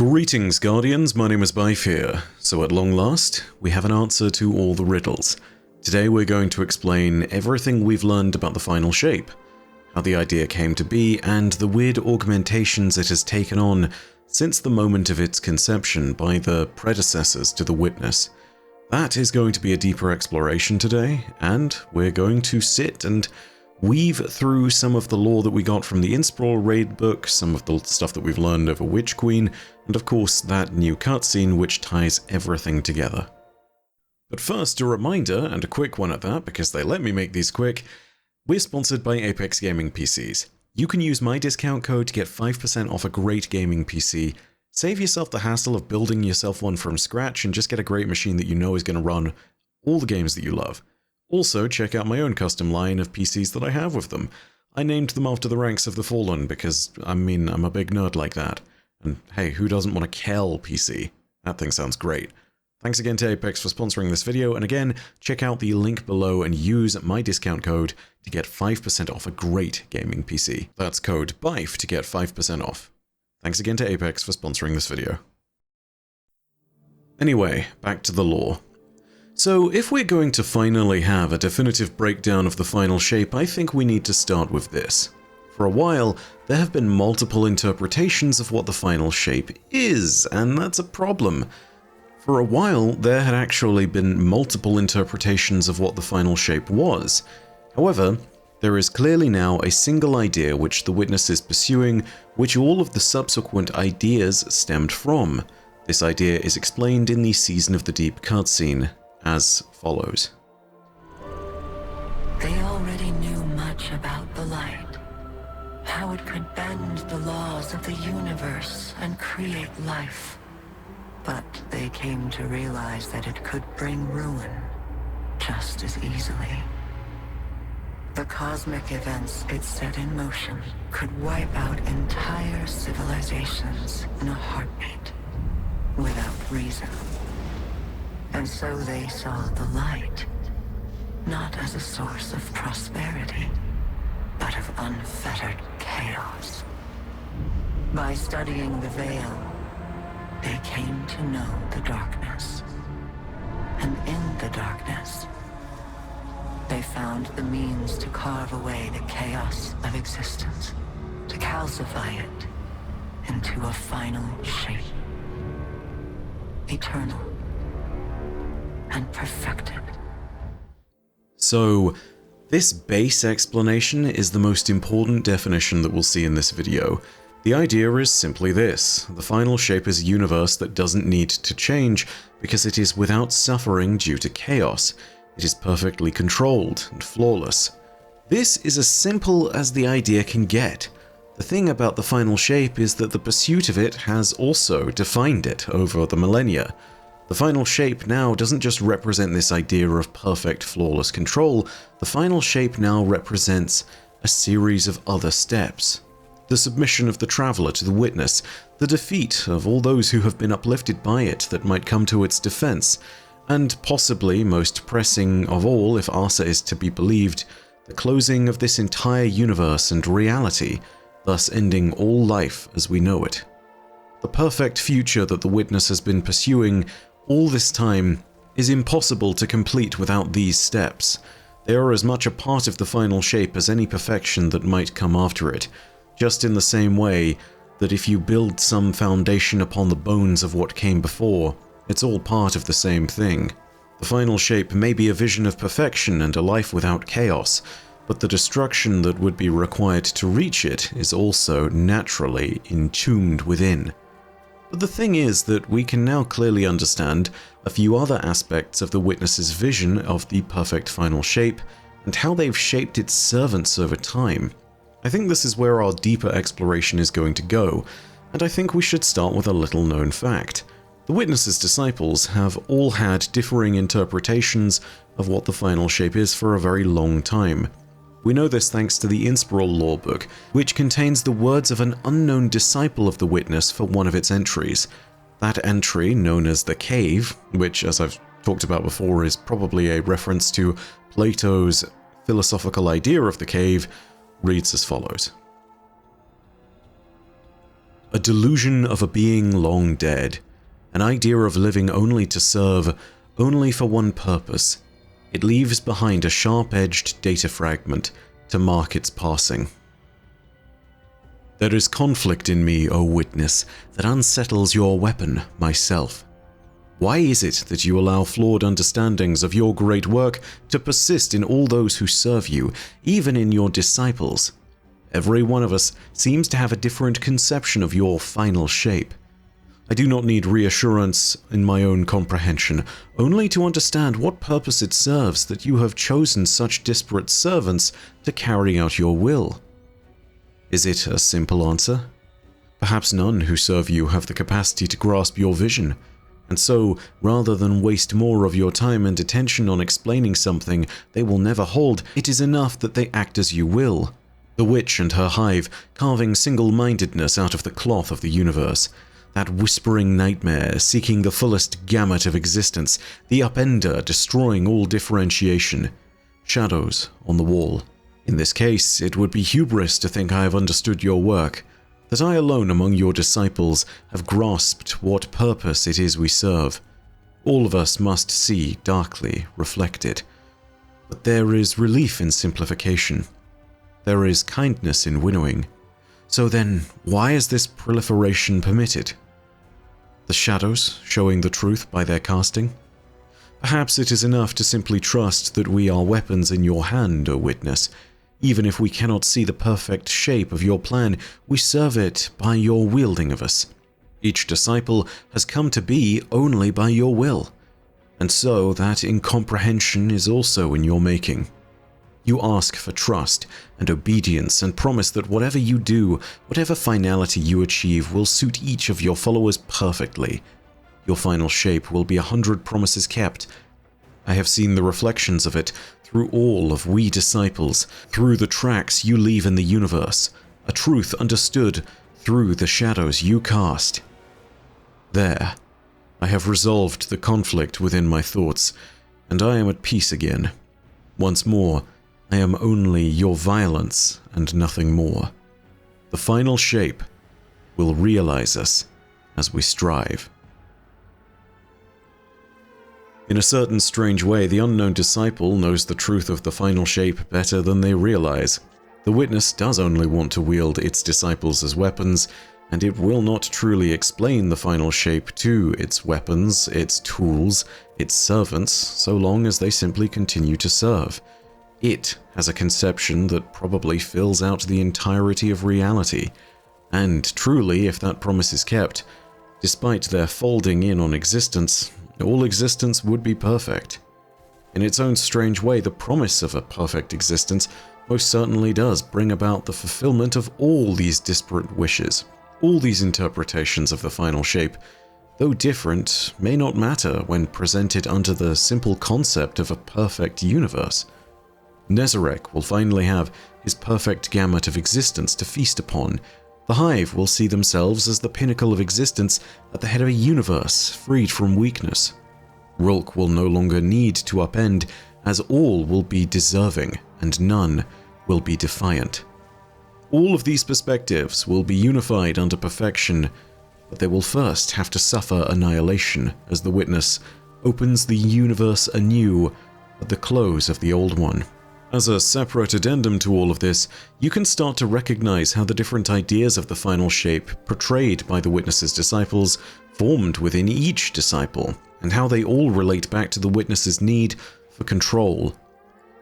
Greetings, Guardians, my name is Bife here. So at long last, we have an answer to all the riddles. Today we're going to explain everything we've learned about the final shape, how the idea came to be, and the weird augmentations it has taken on since the moment of its conception by the predecessors to the Witness. That is going to be a deeper exploration today, and we're going to sit and weave through some of the lore that we got from the Innsbruck raid book, some of the stuff that we've learned over Witch Queen, and of course that new cutscene which ties everything together. But first, a reminder, and a quick one at that, because they let me make these quick, we're sponsored by Apex Gaming PCs. You can use my discount code to get 5% off a great gaming PC, save yourself the hassle of building yourself one from scratch, and just get a great machine that you know is going to run all the games that you love. Also, check out my own custom line of PCs that I have with them. I named them after the ranks of the Fallen because, I'm a big nerd like that. And hey, who doesn't want a Kel PC? That thing sounds great. Thanks again to Apex for sponsoring this video, and again, check out the link below and use my discount code to get 5% off a great gaming PC. That's code BIFE to get 5% off. Thanks again to Apex for sponsoring this video. Anyway, back to the lore. So, if we're going to finally have a definitive breakdown of the final shape, I think we need to start with this. For a while, there have been multiple interpretations of what the final shape is, and that's a problem. For a while, there had actually been multiple interpretations of what the final shape was. However, there is clearly now a single idea which the Witness is pursuing, which all of the subsequent ideas stemmed from. This idea is explained in the Season of the Deep cutscene as follows. They already knew much about the light, how it could bend the laws of the universe and create life. But they came to realize that it could bring ruin just as easily. The cosmic events it set in motion could wipe out entire civilizations in a heartbeat, without reason. And so they saw the light, not as a source of prosperity, but of unfettered chaos. By studying the Veil, they came to know the darkness. And in the darkness, they found the means to carve away the chaos of existence, to calcify it into a final shape. Eternal and perfected. So, this base explanation is the most important definition that we'll see in this video. The idea is simply this: the final shape is a universe that doesn't need to change because it is without suffering due to chaos. It is perfectly controlled and flawless. This is as simple as the idea can get. The thing about the final shape is that the pursuit of it has also defined it over the millennia. The final shape now doesn't just represent this idea of perfect, flawless control. The final shape now represents a series of other steps. The submission of the Traveler to the Witness, the defeat of all those who have been uplifted by it that might come to its defense, and possibly most pressing of all, if Arsa is to be believed, the closing of this entire universe and reality, thus ending all life as we know it. The perfect future that the Witness has been pursuing all this time is impossible to complete without these steps. They are as much a part of the final shape as any perfection that might come after it, just in the same way that if you build some foundation upon the bones of what came before, it's all part of the same thing. The final shape may be a vision of perfection and a life without chaos, but the destruction that would be required to reach it is also naturally entombed within. But the thing is that we can now clearly understand a few other aspects of the Witness's vision of the perfect final shape, and how they've shaped its servants over time. I think this is where our deeper exploration is going to go, and I think we should start with a little known fact. The Witness's disciples have all had differing interpretations of what the final shape is for a very long time. We know this thanks to the Innsbruck lore book, which contains the words of an unknown disciple of the Witness for one of its entries. That entry, known as the Cave, which, as I've talked about before, is probably a reference to Plato's philosophical idea of the cave, reads as follows. A delusion of a being long dead. An idea of living only to serve, only for one purpose. It leaves behind a sharp-edged data fragment to mark its passing. There is conflict in me, O witness, that unsettles your weapon, myself. Why is it that you allow flawed understandings of your great work to persist in all those who serve you, even in your disciples? Every one of us seems to have a different conception of your final shape. I do not need reassurance in my own comprehension, only to understand what purpose it serves that you have chosen such disparate servants to carry out your will. Is it a simple answer? Perhaps none who serve you have the capacity to grasp your vision. And so, rather than waste more of your time and attention on explaining something they will never hold, it is enough that they act as you will. The witch and her hive, carving single-mindedness out of the cloth of the universe. That whispering nightmare, seeking the fullest gamut of existence. The upender, destroying all differentiation. Shadows on the wall. In this case, it would be hubris to think I have understood your work. That I alone among your disciples have grasped what purpose it is we serve. All of us must see darkly reflected. But there is relief in simplification. There is kindness in winnowing. So then, why is this proliferation permitted? The shadows showing the truth by their casting? Perhaps it is enough to simply trust that we are weapons in your hand, O witness. Even if we cannot see the perfect shape of your plan, we serve it by your wielding of us. Each disciple has come to be only by your will, and so that incomprehension is also in your making. You ask for trust and obedience and promise that whatever you do, whatever finality you achieve, will suit each of your followers perfectly. Your final shape will be 100 promises kept. I have seen the reflections of it through all of we disciples, through the tracks you leave in the universe, a truth understood through the shadows you cast. There, I have resolved the conflict within my thoughts, and I am at peace again. Once more, I am only your violence and nothing more. The final shape will realize us as we strive. In a certain strange way, the unknown disciple knows the truth of the final shape better than they realize. The witness does only want to wield its disciples as weapons, and it will not truly explain the final shape to its weapons, its tools, its servants, so long as they simply continue to serve. It has a conception that probably fills out the entirety of reality, and truly, if that promise is kept, despite their folding in on existence, all existence would be perfect. In its own strange way, the promise of a perfect existence most certainly does bring about the fulfillment of all these disparate wishes. All these interpretations of the final shape, though different, may not matter when presented under the simple concept of a perfect universe. Nezarec will finally have his perfect gamut of existence to feast upon. The Hive will see themselves as the pinnacle of existence at the head of a universe freed from weakness. Rulk will no longer need to upend, as all will be deserving and none will be defiant. All of these perspectives will be unified under perfection, but they will first have to suffer annihilation as the witness opens the universe anew at the close of the old one. As a separate addendum to all of this, you can start to recognize how the different ideas of the final shape portrayed by the witness's disciples formed within each disciple, and how they all relate back to the witness's need for control.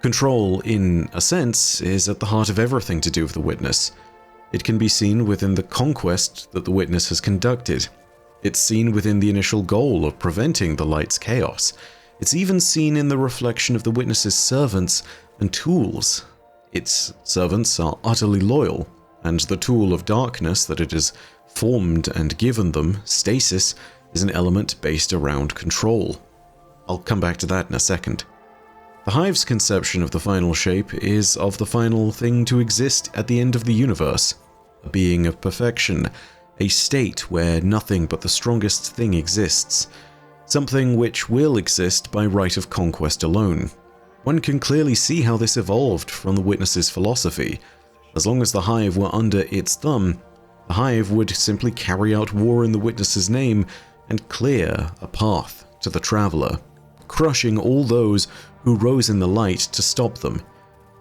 Control, in a sense, is at the heart of everything to do with the witness. It can be seen within the conquest that the witness has conducted. It's seen within the initial goal of preventing the light's chaos. It's even seen in the reflection of the witness's servants and tools. Its servants are utterly loyal, and the tool of darkness that it has formed and given them, stasis, is an element based around control. I'll come back to that in a second. The Hive's conception of the final shape is of the final thing to exist at the end of the universe, a being of perfection, a state where nothing but the strongest thing exists, something which will exist by right of conquest alone. One can clearly see how this evolved from the witness's philosophy. As long as the Hive were under its thumb, The Hive would simply carry out war in the Witness's name and clear a path to the Traveler, crushing all those who rose in the light to stop them,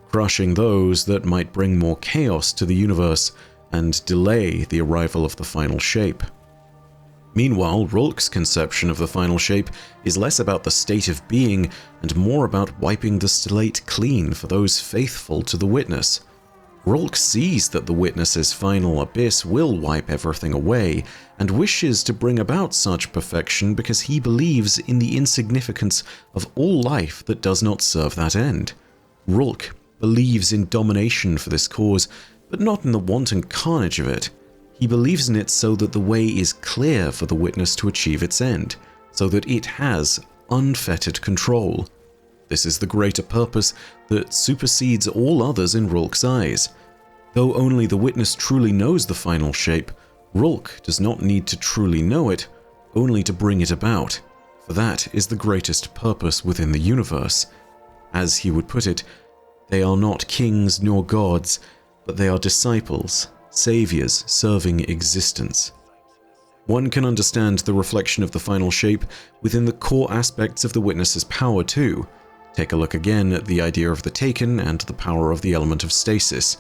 crushing those that might bring more chaos to the universe and delay the arrival of the final shape. Meanwhile, Rulk's conception of the final shape is less about the state of being and more about wiping the slate clean for those faithful to the Witness. Rulk sees that the Witness's final abyss will wipe everything away and wishes to bring about such perfection because he believes in the insignificance of all life that does not serve that end. Rulk believes in domination for this cause, but not in the wanton carnage of it. He believes in it so that the way is clear for the Witness to achieve its end, so that it has unfettered control. This is the greater purpose that supersedes all others in Rulk's eyes. Though only the Witness truly knows the final shape, Rulk does not need to truly know it, only to bring it about, for that is the greatest purpose within the universe. As he would put it, they are not kings nor gods, but they are disciples, saviors serving existence. One can understand the reflection of the final shape within the core aspects of the Witness's power too. Take a look again at the idea of the Taken and the power of the element of stasis.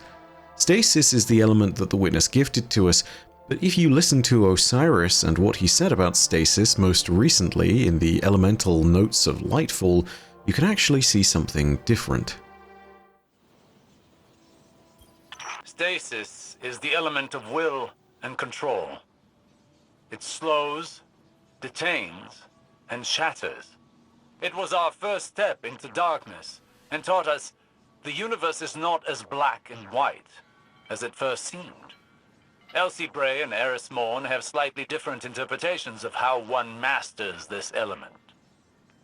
Stasis is the element that the Witness gifted to us, but if you listen to Osiris and what he said about stasis most recently in the elemental notes of Lightfall, you can actually see something different. Stasis is the element of will and control. It slows, detains, and shatters. It was our first step into darkness and taught us the universe is not as black and white as it first seemed. Elsie Bray and Eris Morn have slightly different interpretations of how one masters this element.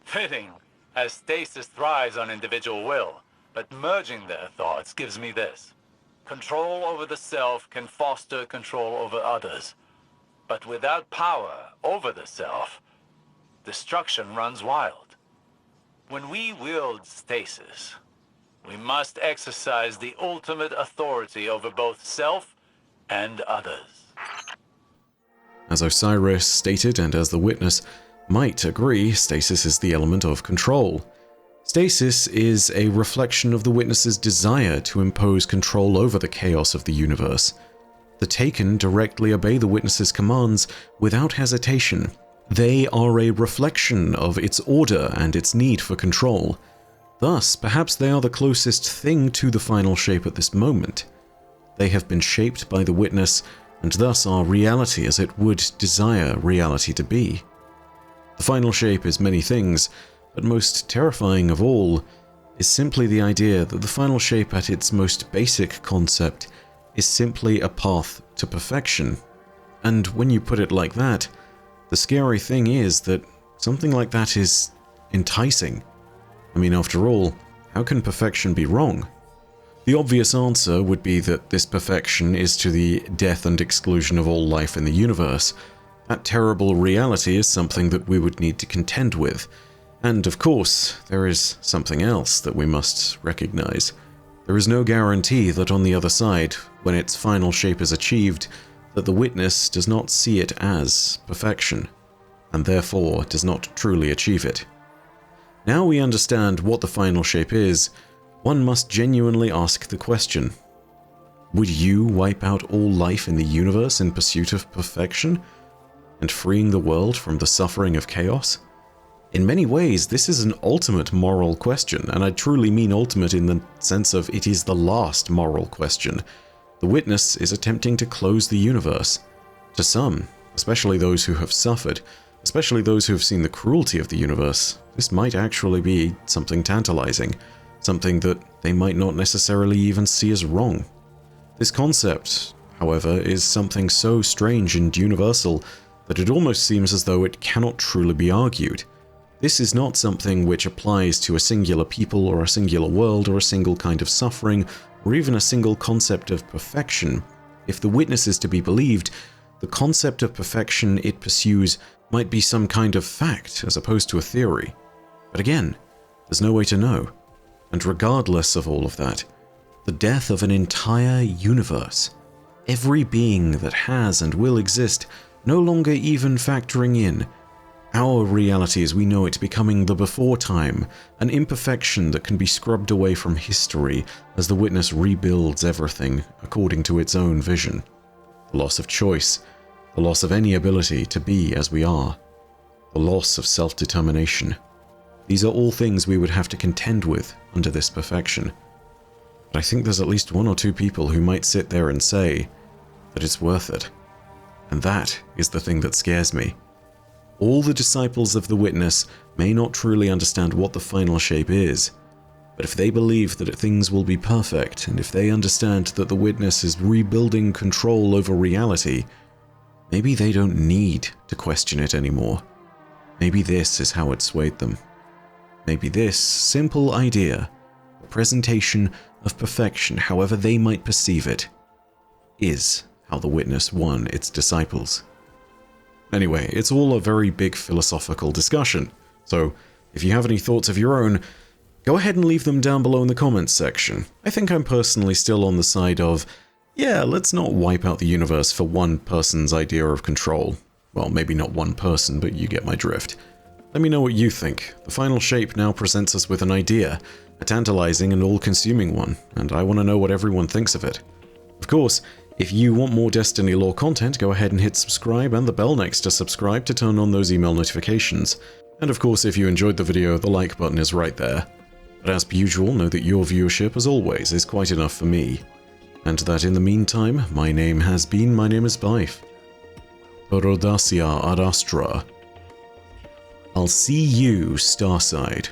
Fitting, as stasis thrives on individual will, but merging their thoughts gives me this. Control over the self can foster control over others, but without power over the self, destruction runs wild. When we wield stasis, we must exercise the ultimate authority over both self and others. As Osiris stated, and as the Witness might agree, stasis is the element of control. Stasis is a reflection of the Witness's desire to impose control over the chaos of the universe. The Taken directly obey the Witness's commands without hesitation. They are a reflection of its order and its need for control. Thus, perhaps they are the closest thing to the final shape at this moment. They have been shaped by the Witness, and thus are reality as it would desire reality to be. The final shape is many things, but most terrifying of all is simply the idea that the final shape at its most basic concept is simply a path to perfection. And when you put it like that, the scary thing is that something like that is enticing. I mean, after all, how can perfection be wrong? The obvious answer would be that this perfection is to the death and exclusion of all life in the universe. That terrible reality is something that we would need to contend with. And of course, there is something else that we must recognize. There is no guarantee that on the other side, when its final shape is achieved, that the Witness does not see it as perfection, and therefore does not truly achieve it. Now we understand what the final shape is, one must genuinely ask the question: would you wipe out all life in the universe in pursuit of perfection, and freeing the world from the suffering of chaos? In many ways, this is an ultimate moral question, and I truly mean ultimate in the sense of it is the last moral question. The Witness is attempting to close the universe. To some, especially those who have suffered, especially those who have seen the cruelty of the universe, this might actually be something tantalizing, something that they might not necessarily even see as wrong. This concept, however, is something so strange and universal that it almost seems as though it cannot truly be argued. This is not something which applies to a singular people or a singular world or a single kind of suffering or even a single concept of perfection. If the Witness is to be believed, the concept of perfection it pursues might be some kind of fact as opposed to a theory. But again, there's no way to know. And regardless of all of that, the death of an entire universe every being that has and will exist, no longer even factoring in our reality as we know it becoming the before time, an imperfection that can be scrubbed away from history as the witness rebuilds everything according to its own vision. The loss of choice, the loss of any ability to be as we are, the loss of self-determination. These are all things we would have to contend with under this perfection. But I think there's at least 1 or 2 people who might sit there and say that it's worth it. And that is the thing that scares me. All the disciples of the Witness may not truly understand what the final shape is, but if they believe that things will be perfect, and if they understand that the Witness is rebuilding control over reality, maybe they don't need to question it anymore. Maybe this is how it swayed them. Maybe this simple idea, the presentation of perfection, however they might perceive it, is how the Witness won its disciples. Anyway, it's all a very big philosophical discussion, so if you have any thoughts of your own, go ahead and leave them down below in the comments section. I think I'm personally still on the side of, yeah, let's not wipe out the universe for one person's idea of control. Well, maybe not one person, but you get my drift. Let me know what you think. The final shape now presents us with an idea, a tantalizing and all-consuming one, and I want to know what everyone thinks of it. Of course, if you want more Destiny lore content, go ahead and hit subscribe and the bell next to subscribe to turn on those email notifications. And of course, if you enjoyed the video, the like button is right there. But as per usual, know that your viewership, as always, is quite enough for me. And that in the meantime, my name is Byf. Perodacia ad Astra. I'll see you, Starside.